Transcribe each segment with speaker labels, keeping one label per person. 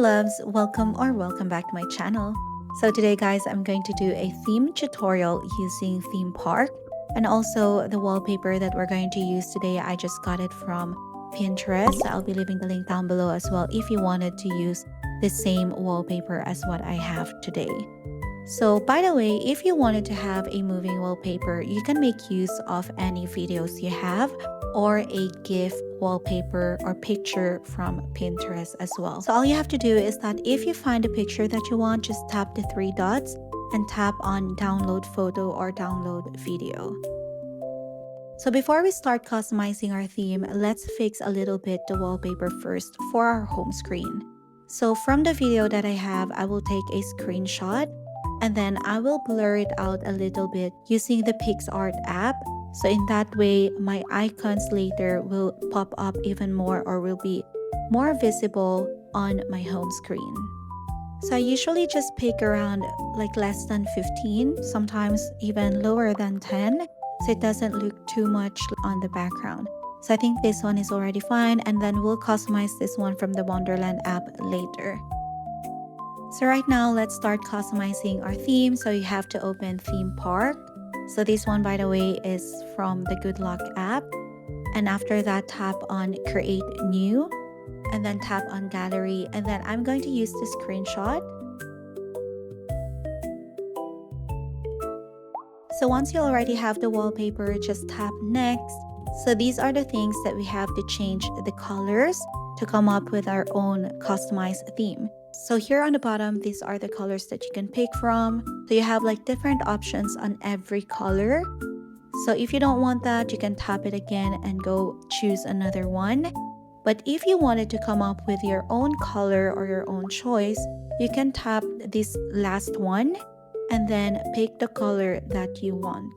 Speaker 1: loves, welcome back to my channel. So today guys, I'm going to do a theme tutorial using theme park, and also the wallpaper that we're going to use today, I just got it from Pinterest. I'll be leaving the link down below as well if you wanted to use the same wallpaper as what I have today. So by the way, if you wanted to have a moving wallpaper, you can make use of any videos you have or a GIF wallpaper or picture from Pinterest as well. So all you have to do is that if you find a picture that you want, just tap the three dots and tap on download photo or download video. So before we start customizing our theme, let's fix a little bit the wallpaper first for our home screen. So from the video that I have, I will take a screenshot and then I will blur it out a little bit using the PixArt app. So in that way, my icons later will pop up even more or will be more visible on my home screen. So I usually just pick around like less than 15, sometimes even lower than 10, so it doesn't look too much on the background. So I think this one is already fine, and then we'll customize this one from the Wonderland app later. So right now, let's start customizing our theme. So you have to open Theme Park. So this one, by the way, is from the Good Luck app. And after that, tap on Create New, and then tap on Gallery. And then I'm going to use the screenshot. So once you already have the wallpaper, just tap Next. So these are the things that we have to change the colors to come up with our own customized theme. So here on the bottom, these are the colors that you can pick from. So you have like different options on every color. So if you don't want that, you can tap it again and go choose another one. But if you wanted to come up with your own color or your own choice, you can tap this last one and then pick the color that you want.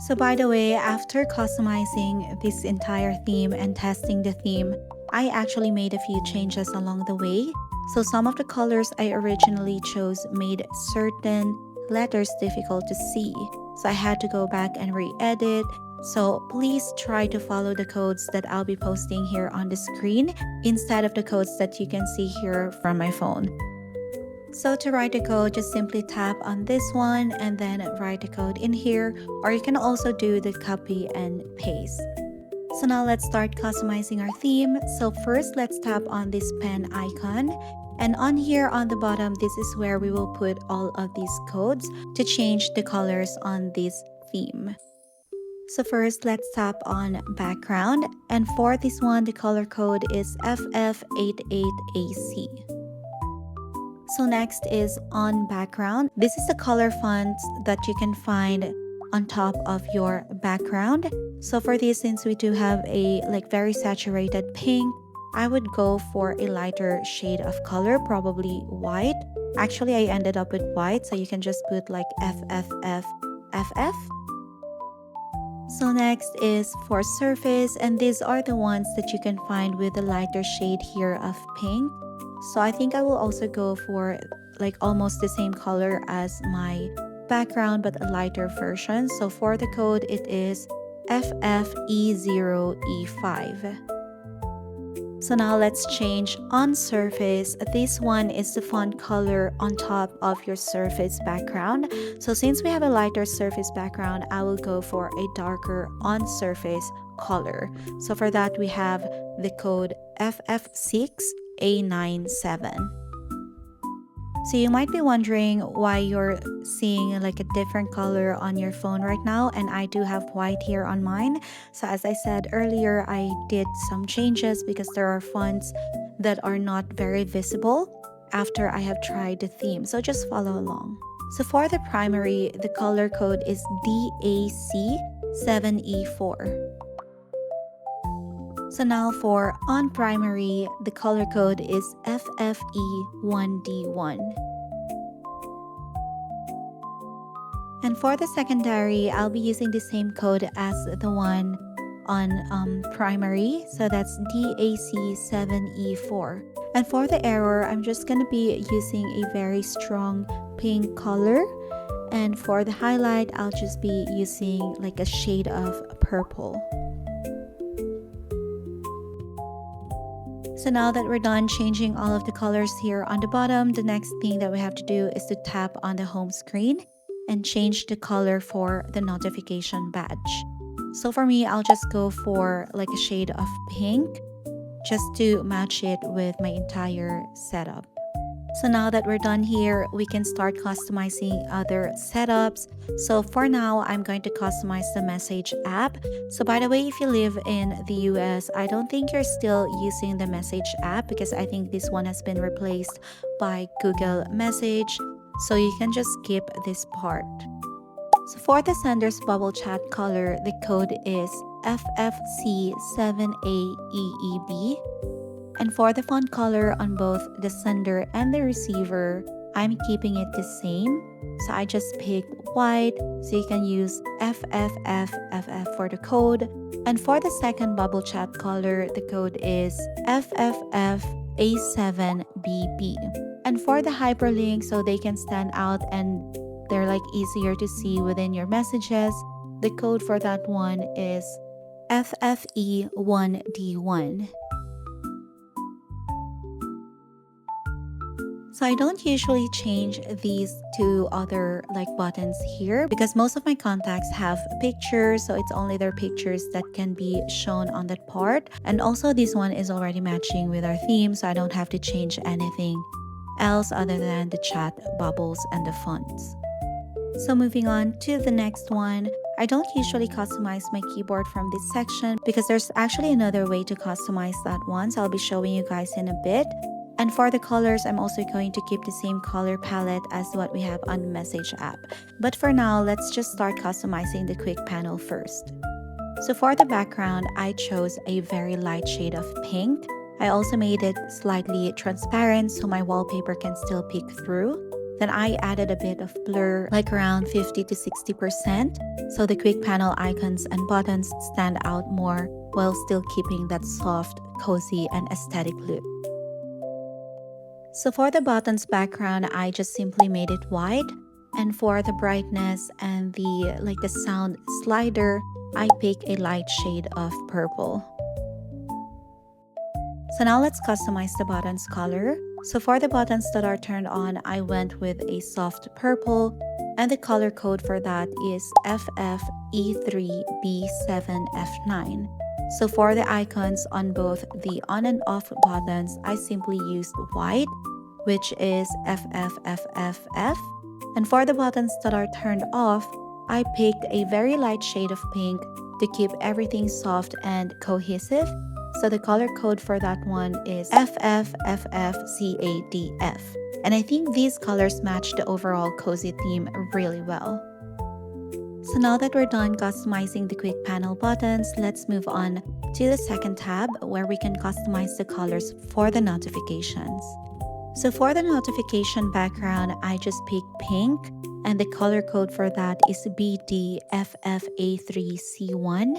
Speaker 1: So by the way, after customizing this entire theme and testing the theme, I actually made a few changes along the way. So some of the colors I originally chose made certain letters difficult to see. So I had to go back and re-edit. So please try to follow the codes that I'll be posting here on the screen instead of the codes that you can see here from my phone. So to write the code, just simply tap on this one and then write the code in here, or you can also do the copy and paste. So now let's start customizing our theme. So first, let's tap on this pen icon. And on here on the bottom, this is where we will put all of these codes to change the colors on this theme. So first, let's tap on background. And for this one, the color code is FF88AC. So next is on background. This is the color fonts that you can find on top of your background. So for this, since we do have a like very saturated pink, I would go for a lighter shade of color, probably white. Actually, I ended up with white, so you can just put like FFFFF. So next is for surface, and these are the ones that you can find with a lighter shade here of pink. So I think I will also go for like almost the same color as my background, but a lighter version. So for the code, it is FFE0E5. So now let's change on surface. This one is the font color on top of your surface background. So since we have a lighter surface background, I will go for a darker on surface color. So for that, we have the code FF6A97. So you might be wondering why you're seeing like a different color on your phone right now, and I do have white here on mine. So as I said earlier, I did some changes because there are fonts that are not very visible after I have tried the theme. So just follow along. So for the primary, the color code is DAC7E4. So now for on primary, the color code is FFE1D1. And for the secondary, I'll be using the same code as the one on primary. So that's DAC7E4. And for the error, I'm just going to be using a very strong pink color. And for the highlight, I'll just be using like a shade of purple. So now that we're done changing all of the colors here on the bottom, the next thing that we have to do is to tap on the home screen and change the color for the notification badge. So for me, I'll just go for like a shade of pink just to match it with my entire setup. So now that we're done here, we can start customizing other setups. So for now, I'm going to customize the message app. So by the way, if you live in the US, I don't think you're still using the message app because I think this one has been replaced by Google Message. So you can just skip this part. So for the sender's bubble chat color, the code is FFC7AEEB. And for the font color on both the sender and the receiver, I'm keeping it the same. So I just picked white, so you can use FFFFF for the code. And for the second bubble chat color, the code is FFFA7BB. And for the hyperlink, so they can stand out and they're like easier to see within your messages, the code for that one is FFE1D1. So I don't usually change these two other like buttons here because most of my contacts have pictures, so it's only their pictures that can be shown on that part. And also this one is already matching with our theme, so I don't have to change anything else other than the chat bubbles and the fonts. So moving on to the next one, I don't usually customize my keyboard from this section because there's actually another way to customize that one, so I'll be showing you guys in a bit. And for the colors, I'm also going to keep the same color palette as what we have on the message app. But for now, let's just start customizing the quick panel first. So for the background, I chose a very light shade of pink. I also made it slightly transparent so my wallpaper can still peek through. Then I added a bit of blur, like around 50 to 60%, so the quick panel icons and buttons stand out more while still keeping that soft, cozy, and aesthetic look. So for the buttons background, I just simply made it white. And for the brightness and the sound slider, I pick a light shade of purple. So now let's customize the buttons color. So for the buttons that are turned on, I went with a soft purple, and the color code for that is FFE3B7F9. So for the icons on both the on and off buttons, I simply used white, which is FFFFF. And for the buttons that are turned off, I picked a very light shade of pink to keep everything soft and cohesive. So the color code for that one is FFFFCADF. And I think these colors match the overall cozy theme really well. So now that we're done customizing the quick panel buttons, let's move on to the second tab where we can customize the colors for the notifications. So for the notification background, I just picked pink, and the color code for that is BDFFA3C1.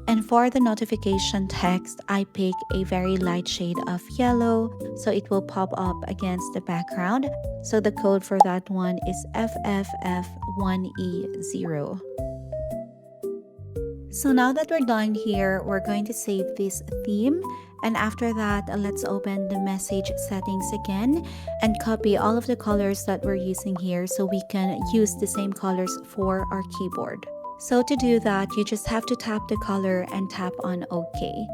Speaker 1: And for the notification text, I pick a very light shade of yellow, so it will pop up against the background. So the code for that one is FFF1E0. So now that we're done here, we're going to save this theme. And after that, let's open the message settings again and copy all of the colors that we're using here so we can use the same colors for our keyboard. So to do that, you just have to tap the color and tap on OK.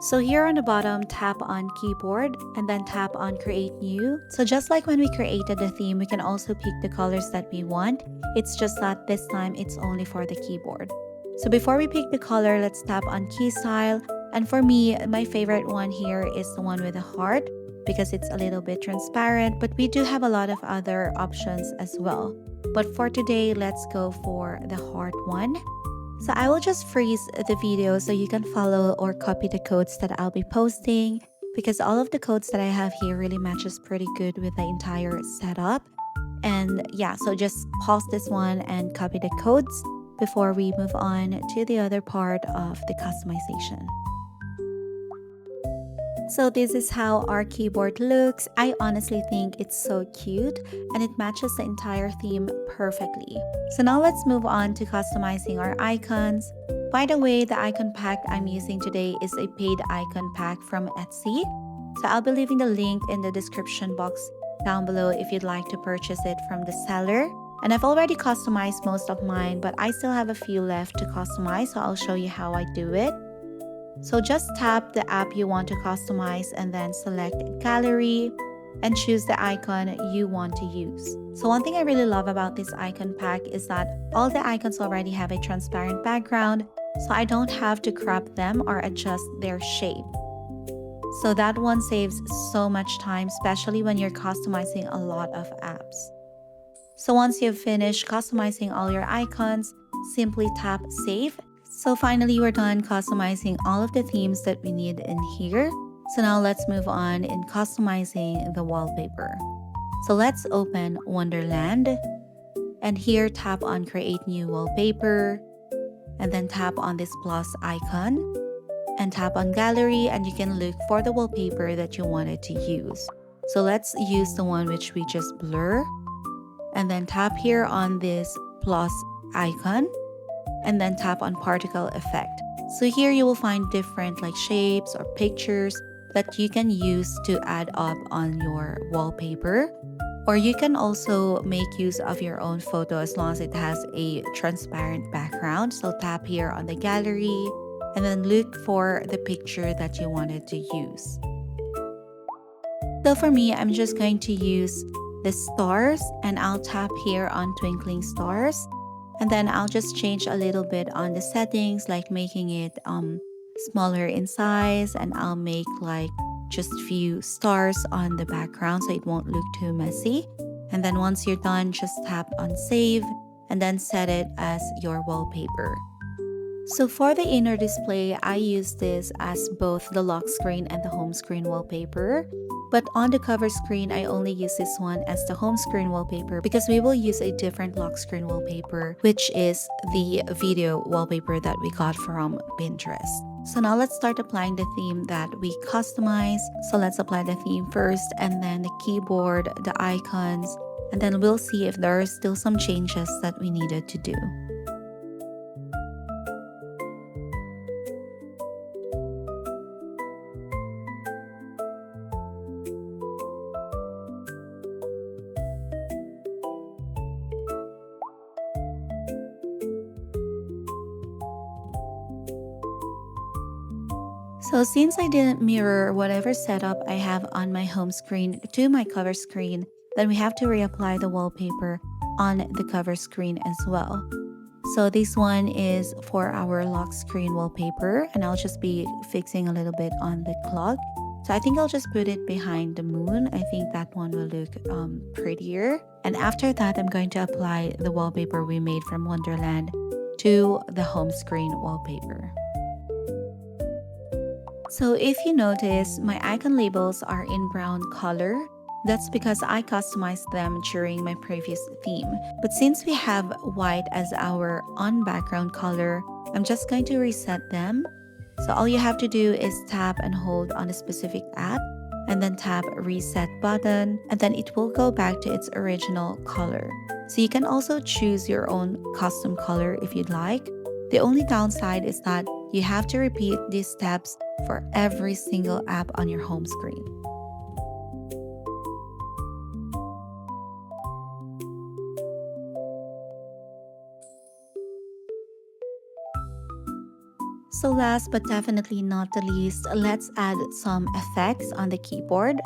Speaker 1: So here on the bottom, tap on keyboard and then tap on create new. So just like when we created the theme, we can also pick the colors that we want. It's just that this time it's only for the keyboard. So before we pick the color, let's tap on key style. And for me, my favorite one here is the one with a heart because it's a little bit transparent, but we do have a lot of other options as well. But for today, let's go for the heart one. So I will just freeze the video so you can follow or copy the codes that I'll be posting because all of the codes that I have here really matches pretty good with the entire setup. And yeah, so just pause this one and copy the codes before we move on to the other part of the customization. So this is how our keyboard looks. I honestly think it's so cute and it matches the entire theme perfectly. So now let's move on to customizing our icons. By the way, the icon pack I'm using today is a paid icon pack from Etsy. So I'll be leaving the link in the description box down below if you'd like to purchase it from the seller. And I've already customized most of mine, but I still have a few left to customize, so I'll show you how I do it. So just tap the app you want to customize and then select gallery and choose the icon you want to use. So one thing I really love about this icon pack is that all the icons already have a transparent background, so I don't have to crop them or adjust their shape. So that one saves so much time, especially when you're customizing a lot of apps. So once you've finished customizing all your icons, simply tap save. So finally, we're done customizing all of the themes that we need in here. So now let's move on in customizing the wallpaper. So let's open Wonderland, and here tap on create new wallpaper, and then tap on this plus icon and tap on gallery, and you can look for the wallpaper that you wanted to use. So let's use the one which we just blur, and then tap here on this plus icon and then tap on particle effect. So here you will find different like shapes or pictures that you can use to add up on your wallpaper, or you can also make use of your own photo as long as it has a transparent background. So tap here on the gallery and then look for the picture that you wanted to use. So for me, I'm just going to use the stars, and I'll tap here on twinkling stars, and then I'll just change a little bit on the settings, like making it smaller in size, and I'll make like just few stars on the background so it won't look too messy. And then once you're done, just tap on save and then set it as your wallpaper. So for the inner display, I use this as both the lock screen and the home screen wallpaper. But on the cover screen, I only use this one as the home screen wallpaper because we will use a different lock screen wallpaper, which is the video wallpaper that we got from Pinterest. So now let's start applying the theme that we customized. So let's apply the theme first, and then the keyboard, the icons, and then we'll see if there are still some changes that we needed to do. So since I didn't mirror whatever setup I have on my home screen to my cover screen, then we have to reapply the wallpaper on the cover screen as well. So this one is for our lock screen wallpaper, and I'll just be fixing a little bit on the clock. So I think I'll just put it behind the moon. I think that one will look prettier. And after that, I'm going to apply the wallpaper we made from Wonderland to the home screen wallpaper. So if you notice, my icon labels are in brown color. That's because I customized them during my previous theme. But since we have white as our on-background color, I'm just going to reset them. So all you have to do is tap and hold on a specific app, and then tap reset button, and then it will go back to its original color. So you can also choose your own custom color if you'd like. The only downside is that you have to repeat these steps for every single app on your home screen. So last but definitely not the least, let's add some effects on the keyboard.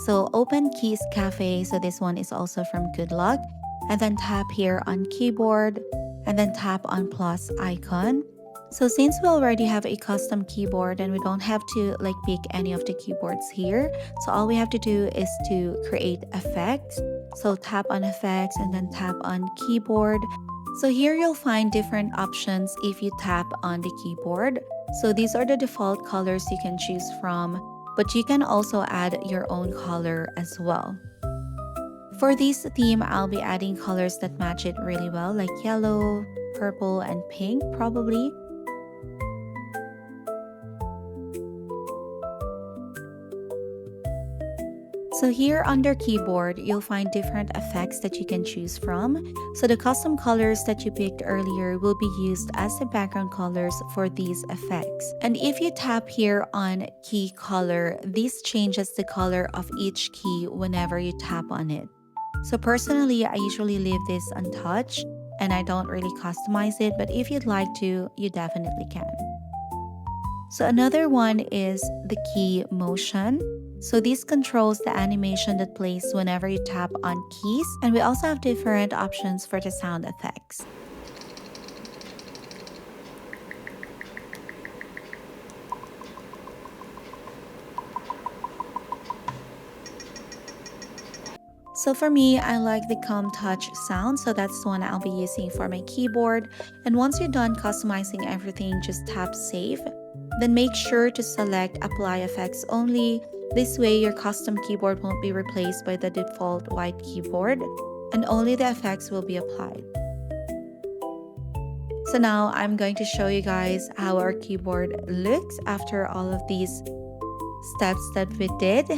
Speaker 1: So open Keys Cafe, so this one is also from Good Luck, and then tap here on keyboard, and then tap on plus icon. So since we already have a custom keyboard and we don't have to like pick any of the keyboards here, so all we have to do is to create effects. So tap on effects and then tap on keyboard. So here you'll find different options if you tap on the keyboard. So these are the default colors you can choose from, but you can also add your own color as well. For this theme, I'll be adding colors that match it really well, like yellow, purple, and pink probably. So So here under keyboard, you'll find different effects that you can choose from. So the custom colors that you picked earlier will be used as the background colors for these effects. And if you tap here on key color, this changes the color of each key whenever you tap on it. So personally, I usually leave this untouched and I don't really customize it, but if you'd like to, you definitely can. So another one is the key motion. So this controls the animation that plays whenever you tap on keys, and we also have different options for the sound effects. So for me, I like the Calm Touch sound, so that's the one I'll be using for my keyboard. And once you're done customizing everything, just tap Save. Then make sure to select Apply Effects Only. This way, your custom keyboard won't be replaced by the default white keyboard, and only the effects will be applied. So now I'm going to show you guys how our keyboard looks after all of these steps that we did.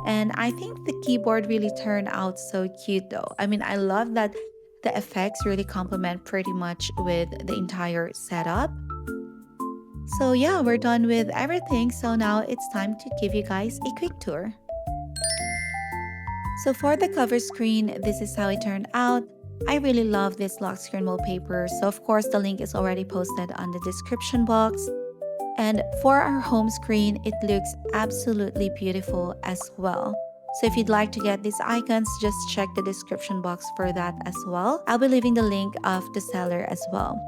Speaker 1: And I think the keyboard really turned out so cute though. I mean, I love that the effects really complement pretty much with the entire setup. So yeah, we're done with everything. So now it's time to give you guys a quick tour. So for the cover screen, this is how it turned out. I really love this lock screen wallpaper. So of course, the link is already posted on the description box. And for our home screen, it looks absolutely beautiful as well. So if you'd like to get these icons, just check the description box for that as well. I'll be leaving the link of the seller as well.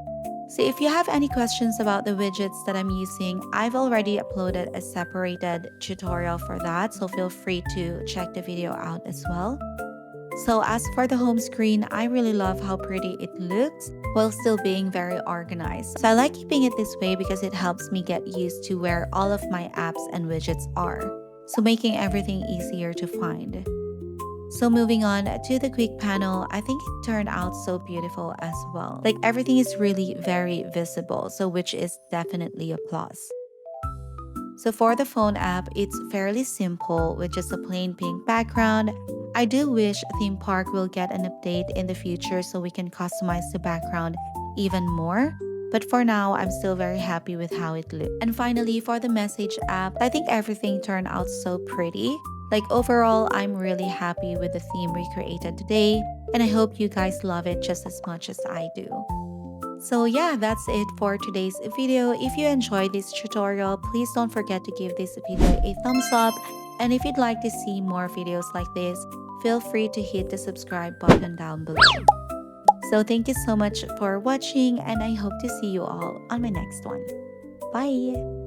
Speaker 1: So if you have any questions about the widgets that I'm using, I've already uploaded a separated tutorial for that. So feel free to check the video out as well. So as for the home screen, I really love how pretty it looks while still being very organized. So I like keeping it this way because it helps me get used to where all of my apps and widgets are. So making everything easier to find. So moving on to the quick panel, I think it turned out so beautiful as well. Like everything is really very visible, so which is definitely a plus. So for the phone app, it's fairly simple with just a plain pink background. I do wish Theme Park will get an update in the future so we can customize the background even more. But for now, I'm still very happy with how it looks. And finally, for the message app, I think everything turned out so pretty. Like overall, I'm really happy with the theme we created today. And I hope you guys love it just as much as I do. So yeah, that's it for today's video. If you enjoyed this tutorial, please don't forget to give this video a thumbs up. And if you'd like to see more videos like this, feel free to hit the subscribe button down below. So thank you so much for watching, and I hope to see you all on my next one. Bye!